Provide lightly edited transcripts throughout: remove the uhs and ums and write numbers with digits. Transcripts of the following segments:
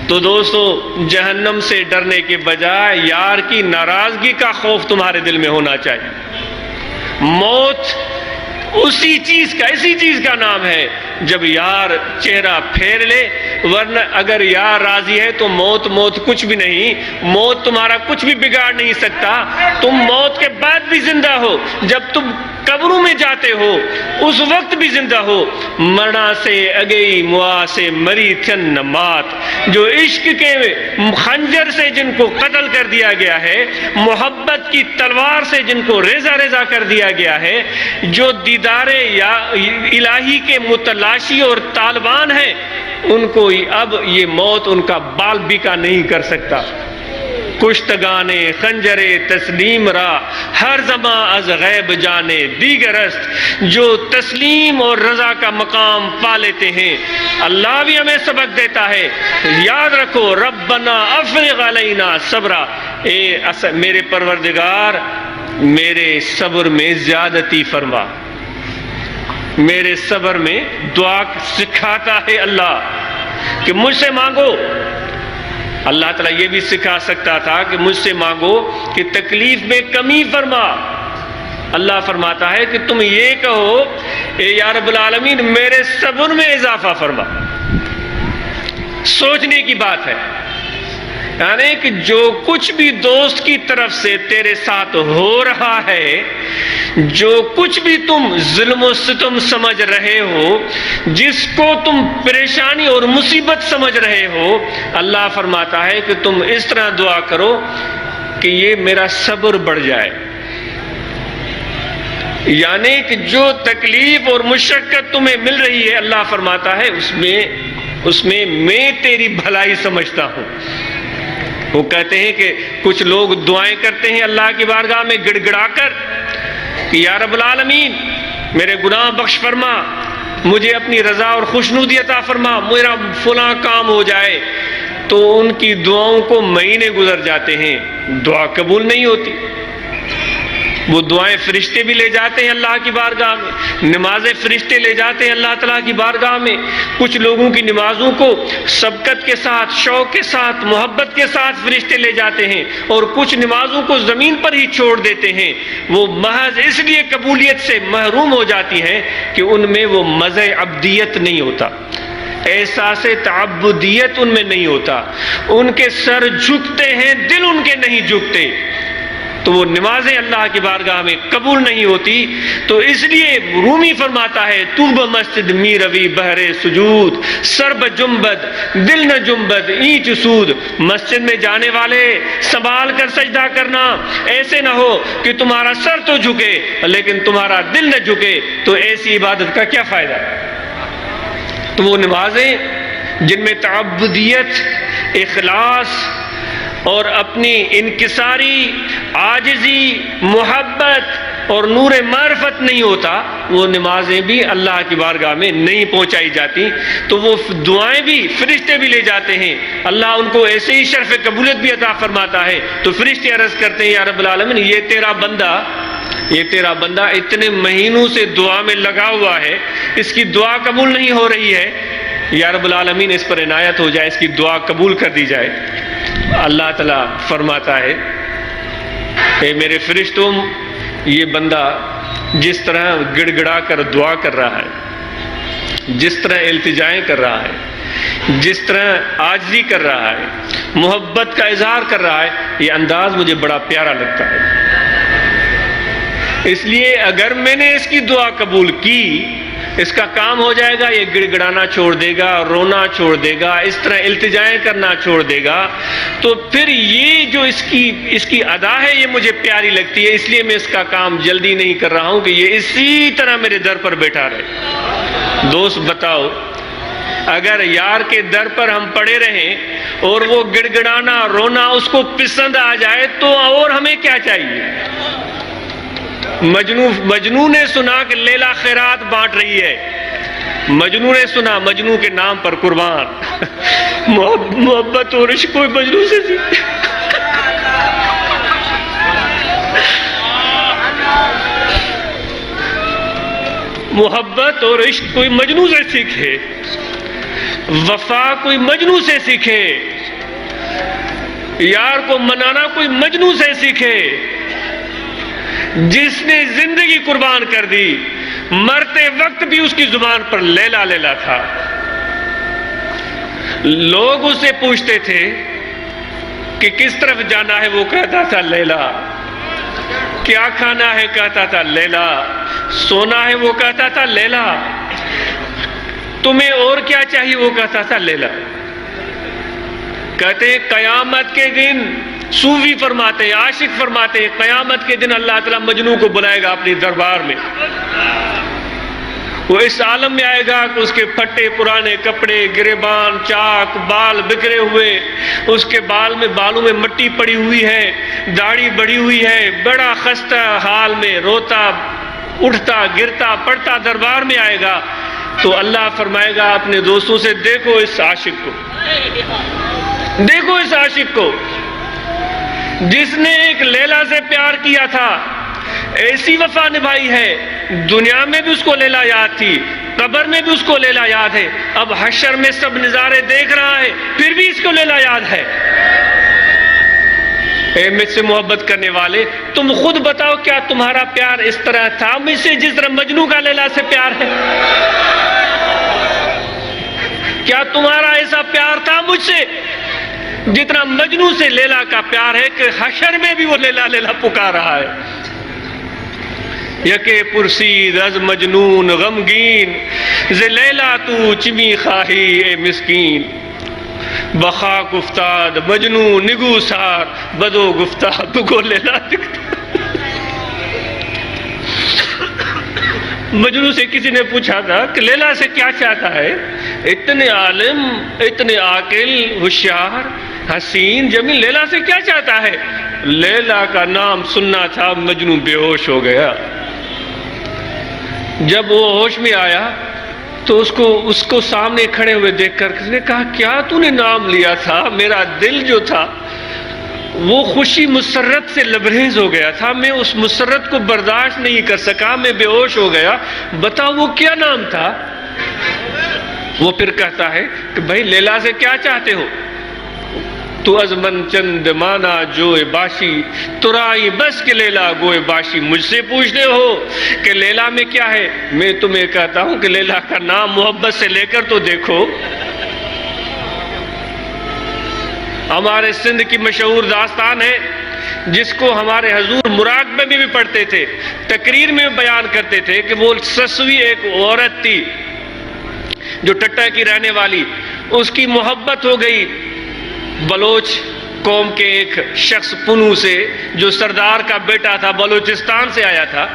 تو دوستو جہنم سے ڈرنے کے بجائے یار کی ناراضگی کا خوف تمہارے دل میں ہونا چاہیے۔ موت اسی چیز کا نام ہے جب یار چہرہ پھیر لے، ورنہ اگر یار راضی ہے تو موت کچھ بھی نہیں، موت تمہارا کچھ بھی بگاڑ نہیں سکتا۔ تم موت کے بعد بھی زندہ ہو، جب تم قبروں میں جاتے ہو اس وقت بھی زندہ ہو۔ مرنا سے اگئی موا سے مری تھن نمات، جو عشق کے خنجر سے جن کو قتل کر دیا گیا ہے، محبت کی تلوار سے جن کو ریزہ ریزہ کر دیا گیا ہے، جو دیدار الہی کے متلاشی اور طالبان ہیں، ان کو اب یہ موت ان کا بال بیکا نہیں کر سکتا۔ کشتگانے خنجر تسلیم را ہر زماں از غیب جانے دیگر است، جو تسلیم اور رضا کا مقام پا لیتے ہیں۔ اللہ بھی ہمیں سبق دیتا ہے، یاد رکھو ربنا افرغ علینا صبرا، اے میرے پروردگار میرے صبر میں زیادتی فرما۔ میرے صبر میں دعا سکھاتا ہے اللہ کہ مجھ سے مانگو۔ اللہ تعالیٰ یہ بھی سکھا سکتا تھا کہ مجھ سے مانگو کہ تکلیف میں کمی فرما۔ اللہ فرماتا ہے کہ تم یہ کہو اے یا رب العالمین میرے صبر میں اضافہ فرما۔ سوچنے کی بات ہے، یعنی کہ جو کچھ بھی دوست کی طرف سے تیرے ساتھ ہو رہا ہے، جو کچھ بھی تم ظلم و ستم سمجھ رہے ہو، جس کو تم پریشانی اور مصیبت سمجھ رہے ہو، اللہ فرماتا ہے کہ تم اس طرح دعا کرو کہ یہ میرا صبر بڑھ جائے۔ یعنی کہ جو تکلیف اور مشقت تمہیں مل رہی ہے، اللہ فرماتا ہے اس میں میں تیری بھلائی سمجھتا ہوں۔ وہ کہتے ہیں کہ کچھ لوگ دعائیں کرتے ہیں اللہ کی بارگاہ میں گڑ گڑا کر کہ یا رب العالمین میرے گناہ بخش فرما، مجھے اپنی رضا اور خوشنودی عطا فرما، میرا فلاں کام ہو جائے۔ تو ان کی دعاؤں کو مہینے گزر جاتے ہیں، دعا قبول نہیں ہوتی۔ وہ دعائیں فرشتے بھی لے جاتے ہیں اللہ کی بارگاہ میں، نمازیں فرشتے لے جاتے ہیں اللہ تعالیٰ کی بارگاہ میں۔ کچھ لوگوں کی نمازوں کو سبقت کے ساتھ، شوق کے ساتھ، محبت کے ساتھ فرشتے لے جاتے ہیں، اور کچھ نمازوں کو زمین پر ہی چھوڑ دیتے ہیں۔ وہ محض اس لیے قبولیت سے محروم ہو جاتی ہیں کہ ان میں وہ مزہ عبدیت نہیں ہوتا، احساس تعبدیت ان میں نہیں ہوتا، ان کے سر جھکتے ہیں دل ان کے نہیں جھکتے، تو وہ نمازیں اللہ کی بارگاہ میں قبول نہیں ہوتی۔ تو اس لیے رومی فرماتا ہے توب مسجد می روی بہر سجود، سر بجنبد دل نہ جنبد اینچ سود۔ مسجد میں جانے والے سنبھال کر سجدہ کرنا، ایسے نہ ہو کہ تمہارا سر تو جھکے لیکن تمہارا دل نہ جھکے، تو ایسی عبادت کا کیا فائدہ؟ تو وہ نمازیں جن میں تعبدیت، اخلاص اور اپنی انکساری، عاجزی، محبت اور نور معرفت نہیں ہوتا، وہ نمازیں بھی اللہ کی بارگاہ میں نہیں پہنچائی جاتی۔ تو وہ دعائیں بھی فرشتے بھی لے جاتے ہیں، اللہ ان کو ایسے ہی شرف قبولیت بھی عطا فرماتا ہے۔ تو فرشتے عرض کرتے ہیں یا رب العالمین یہ تیرا بندہ اتنے مہینوں سے دعا میں لگا ہوا ہے، اس کی دعا قبول نہیں ہو رہی ہے، یا رب العالمین اس پر عنایت ہو جائے، اس کی دعا قبول کر دی جائے۔ اللہ تعالیٰ فرماتا ہے اے میرے فرشتوں، یہ بندہ جس طرح گڑ گڑا کر دعا کر رہا ہے، جس طرح التجائیں کر رہا ہے، جس طرح عاجزی کر رہا ہے، محبت کا اظہار کر رہا ہے، یہ انداز مجھے بڑا پیارا لگتا ہے۔ اس لیے اگر میں نے اس کی دعا قبول کی، اس کا کام ہو جائے گا، یہ گڑ گڑانا چھوڑ دے گا، رونا چھوڑ دے گا، اس طرح التجائیں کرنا چھوڑ دے گا، تو پھر یہ جو اس کی ادا ہے یہ مجھے پیاری لگتی ہے، اس لیے میں اس کا کام جلدی نہیں کر رہا ہوں کہ یہ اسی طرح میرے در پر بیٹھا رہے۔ دوست بتاؤ، اگر یار کے در پر ہم پڑے رہیں اور وہ گڑ گڑانا رونا اس کو پسند آ جائے تو اور ہمیں کیا چاہیے؟ مجنو نے سنا کہ لیلا خیرات بانٹ رہی ہے، مجنو نے سنا، مجنو کے نام پر قربان، محبت اور عشق کوئی مجنو سے سیکھے، محبت اور عشق کوئی مجنو سے سیکھے۔ وفا کوئی مجنوں سے سیکھے، یار کو منانا کوئی مجنوں سے سیکھے، جس نے زندگی قربان کر دی، مرتے وقت بھی اس کی زبان پر لیلا لیلا تھا۔ لوگ اس سے پوچھتے تھے کہ کس طرف جانا ہے، وہ کہتا تھا لیلا، کیا کھانا ہے کہتا تھا لیلا، سونا ہے وہ کہتا تھا لیلا، تمہیں اور کیا چاہیے وہ کہتا تھا لیلا۔ کہتے ہیں قیامت کے دن، صوفی فرماتے ہیں، عاشق فرماتے ہیں، قیامت کے دن اللہ تعالیٰ مجنوں کو بلائے گا اپنی دربار میں۔ وہ اس عالم میں آئے گا کہ اس کے پھٹے پرانے کپڑے، گریبان، چاک، بال بکھرے ہوئے، اس کے بالوں میں مٹی پڑی ہوئی ہے، داڑھی بڑھی ہوئی ہے، بڑا خستہ حال میں روتا اٹھتا گرتا پڑتا دربار میں آئے گا۔ تو اللہ فرمائے گا اپنے دوستوں سے، دیکھو اس عاشق کو، دیکھو اس عاشق کو جس نے ایک لیلا سے پیار کیا تھا، ایسی وفا نبھائی ہے، دنیا میں بھی اس کو لیلا یاد تھی، قبر میں بھی اس کو لیلا یاد ہے، اب حشر میں سب نظارے دیکھ رہا ہے پھر بھی اس کو لیلا یاد ہے۔ اے مجھ سے محبت کرنے والے، تم خود بتاؤ کیا تمہارا پیار اس طرح تھا مجھ سے جس طرح مجنوں کا لیلا سے پیار ہے؟ کیا تمہارا ایسا پیار تھا مجھ سے جتنا مجنوں سے لیلا کا پیار ہے کہ حشر میں بھی وہ لیلا لیلا پکار رہا ہے؟ یکے پرسید از مجنون غمگین، ز لیلا تو چمی خواہی اے مسکین، بخاک افتاد مجنون نگو سار، بدو گفتہ بگو لیلا دکھتا۔ مجنوں سے کسی نے پوچھا تھا کہ لیلا سے کیا چاہتا ہے؟ اتنے عالم، اتنے عاقل، ہوشیار، حسین، جمیل، لیلا سے کیا چاہتا ہے؟ لیلا کا نام سننا تھا، مجنوں بے ہوش ہو گیا۔ جب وہ ہوش میں آیا تو اس کو سامنے کھڑے ہوئے دیکھ کر کس نے کہا، کیا تو نے نام لیا تھا؟ میرا دل جو تھا وہ خوشی مسرت سے لبریز ہو گیا تھا، میں اس مسرت کو برداشت نہیں کر سکا، میں بے ہوش ہو گیا، بتاؤ وہ کیا نام تھا؟ وہ پھر کہتا ہے کہ بھائی لیلا سے کیا چاہتے ہو؟ تو از من چند مانا جوئے باشی، ترائی بس کے لیلا گوئے باشی۔ مجھ سے پوچھتے ہو کہ لیلا میں کیا ہے، میں تمہیں کہتا ہوں کہ لیلا کا نام محبت سے لے کر تو دیکھو۔ ہمارے سندھ کی مشہور داستان ہے جس کو ہمارے حضور مراقبے میں بھی پڑھتے تھے، تقریر میں بیان کرتے تھے کہ وہ سسوی ایک عورت تھی جو ٹٹا کی رہنے والی، اس کی محبت ہو گئی بلوچ قوم کے ایک شخص پنو سے جو سردار کا بیٹا تھا، بلوچستان سے آیا تھا۔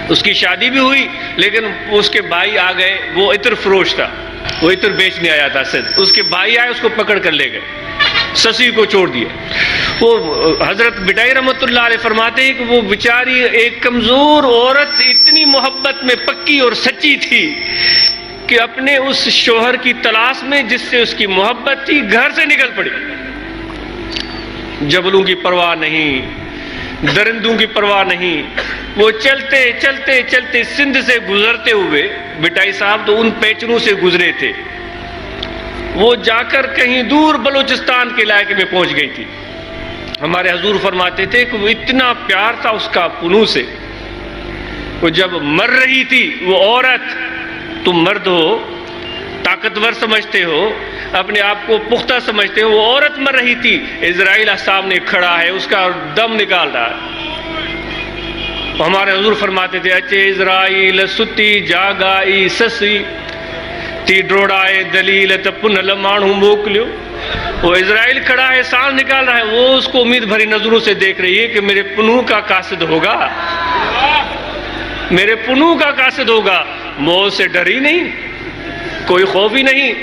اس کی شادی بھی ہوئی لیکن اس کے بھائی آ گئے، وہ عطر فروش تھا، وہ عطر بیچنے آیا تھا سندھ، اس کے بھائی آئے، اس کو پکڑ کر لے گئے، سسی کو چھوڑ دیا۔ وہ حضرت بٹائی رحمۃ اللہ علیہ فرماتے ہیں کہ وہ بیچاری ایک کمزور عورت اتنی محبت میں پکی اور سچی تھی کہ اپنے اس شوہر کی تلاش میں جس سے اس کی محبت تھی گھر سے نکل پڑی۔ جبلوں کی پرواہ نہیں، درندوں کی پرواہ نہیں، وہ چلتے چلتے چلتے سندھ سے گزرتے ہوئے، بٹائی صاحب تو ان پیچروں سے گزرے تھے، وہ جا کر کہیں دور بلوچستان کے علاقے میں پہنچ گئی تھی۔ ہمارے حضور فرماتے تھے کہ وہ اتنا پیار تھا اس کا پنو سے، وہ جب مر رہی تھی وہ عورت، تم مرد ہو، طاقتور سمجھتے ہو، اپنے آپ کو پختہ سمجھتے ہو، وہ عورت مر رہی تھی، اسرائیل سامنے کھڑا ہے، اس کا دم نکال رہا ہے۔ ہمارے حضور فرماتے تھے، اچھے اسرائیل ستی جاگائی سسی تی ڈوڑائے دلیل تپن لمانو موکلیو۔ وہ اسرائیل کھڑا ہے، سانس نکال رہا ہے، وہ اس کو امید بھری نظروں سے دیکھ رہی ہے کہ میرے پنو کا قاصد ہوگا، میرے پنو کا قاصد ہوگا۔ موت سے ڈری نہیں، کوئی خوف ہی نہیں۔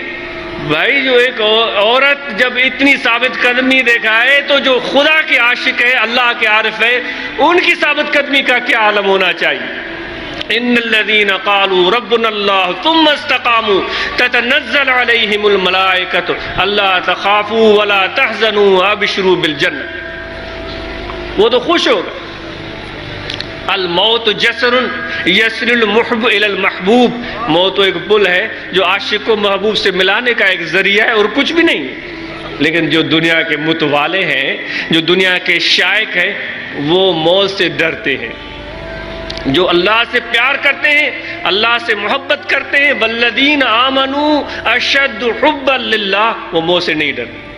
بھائی جو ایک عورت جب اتنی ثابت قدمی دیکھا ہے تو جو خدا کے عاشق ہے، اللہ کے عارف ہے، ان کی ثابت قدمی کا کیا عالم ہونا چاہیے۔ ان الذين قالوا ربنا الله ثم استقاموا تتنزل عليهم الملائكة الا تخافوا ولا تحزنوا وابشروا بالجنة۔ وہ تو خوش ہوگا۔ الموت جسر یسل المحب الی المحبوب، موت تو ایک پل ہے جو عاشق کو محبوب سے ملانے کا ایک ذریعہ ہے اور کچھ بھی نہیں۔ لیکن جو دنیا کے متوالے ہیں، جو دنیا کے شائق ہیں، وہ موت سے ڈرتے ہیں۔ جو اللہ سے پیار کرتے ہیں، اللہ سے محبت کرتے ہیں، والذین آمنوا اشد حبا للہ، وہ موت سے نہیں ڈرتے۔